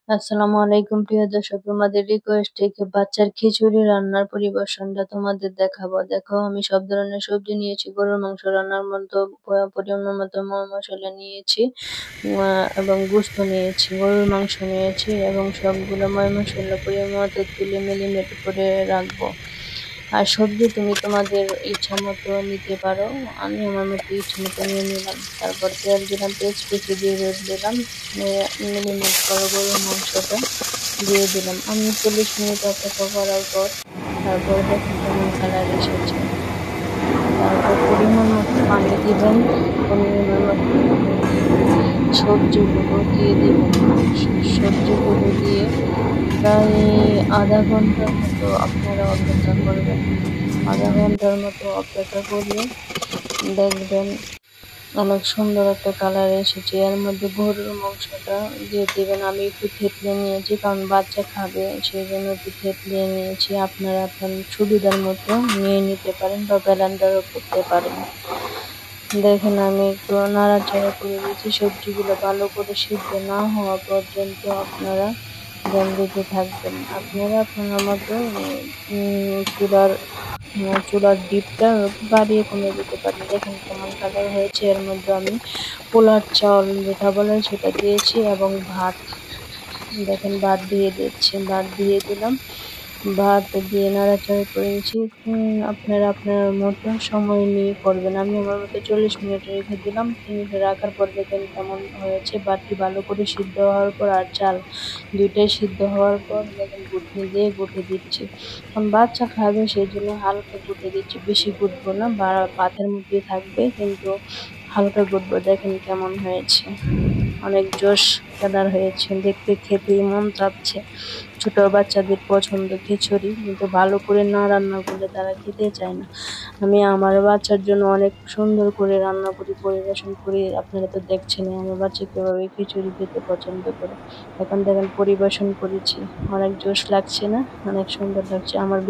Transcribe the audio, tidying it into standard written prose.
আসসালামু আলাইকুম প্রিয় দর্শক, তোমাদের রিকোয়েস্ট থেকে বাচ্চার খিচুড়ি রান্নার পরিবেশনটা তোমাদের দেখাবো। দেখো, আমি সব ধরনের সবজি নিয়েছি, গরুর মাংস রান্নার মতো পরিমাণ মতো মশলা নিয়েছি, এবং গোস্ত নিয়েছি, গরুর মাংস নিয়েছি, এবং সবগুলো মশলা পরিমাণ মতো তুলে মিলিমেট করে রাখবো। আর সবজি তুমি তোমাদের ইচ্ছা মতো নিতে পারো, আমি আমার মতো ইচ্ছা মতো নিয়ে নিলাম। তারপর পেঁয়াজ দিলাম, পেঁয়াজ কুচি দিয়ে দিলাম, মিনিমেট করে গরুর মাংসটা দিয়ে দিলাম। আমি 40 মিনিট অপেক্ষা করার পর তারপর দেখুন কেমন কালার এসেছে। তারপর পরিমাণ মতো পানি দিবেন, পরিমাণ মতো সবজিগুলো দিয়ে দিবেন। সবজিগুলো দিয়ে প্রায় আধা ঘন্টার মতো আপনারা অপেক্ষা করবেন। আধা ঘন্টার মতো অপেক্ষা করলে দেখবেন অনেক সুন্দর একটা কালার এসেছে। এর মধ্যে গরুর মাংসটা দিয়ে দিবেন। আমি একটু থেতলে নিয়েছি, কারণ বাচ্চা খাবে, সেই জন্য একটু থেতলে নিয়েছি। আপনারা আপনার সুবিধার মতো নিয়ে নিতে পারেন বা ব্লেন্ডারও করতে পারেন। দেখেন, আমি একটু নাড়াচাড়া করে দিয়েছি। সবজিগুলো ভালো করে সিদ্ধ না হওয়া পর্যন্ত আপনারা জল দিতে থাকবেন। আপনারা আপনার মতো চুলার ডিপটা বাড়িয়ে কমিয়ে দিতে পারেন। দেখেন কেমন কালার হয়েছে। এর মধ্যে আমি পোলার চাল যেটা বলে সেটা দিয়েছি, এবং ভাত, দেখেন ভাত দিয়ে দিচ্ছি, ভাত দিয়ে দিলাম। ভাত দিয়ে নাড়াচাড়া করে দিচ্ছি। আপনারা আপনার মতো সময় নিয়ে করবেন। আমি আমার মতো 40 মিনিট রেখে দিলাম। মিনিট রাখার পর দেখেন কেমন হয়েছে। ভাতটি ভালো করে সিদ্ধ হওয়ার পর আর চাল দুইটাই সিদ্ধ হওয়ার পর দেখেন ঘুটনি দিয়ে গুটে দিচ্ছি। কারণ বাচ্চা খাবে সেই জন্য হালকা গুটে দিচ্ছি, বেশি গুটবো না, বা ভাতের মধ্যে থাকবে, কিন্তু হালকা গুটবো। দেখেন কেমন হয়েছে, অনেক জোশ কালার হয়েছে, দেখতে খেতেই মন চাচ্ছে। ছোট বাচ্চাদের পছন্দ খিচুড়ি, কিন্তু ভালো করে না রান্না করলে তারা খেতে চায় না। আমি আমার বাচ্চার জন্য অনেক সুন্দর করে রান্না করি, পরিবেশন করি। আপনারা তো দেখছেন আমার বাচ্চা কিভাবে খিচুড়ি খেতে পছন্দ করে। এখন দেখেন পরিবেশন করেছি, অনেক জোশ লাগছে না? অনেক সুন্দর লাগছে। আমার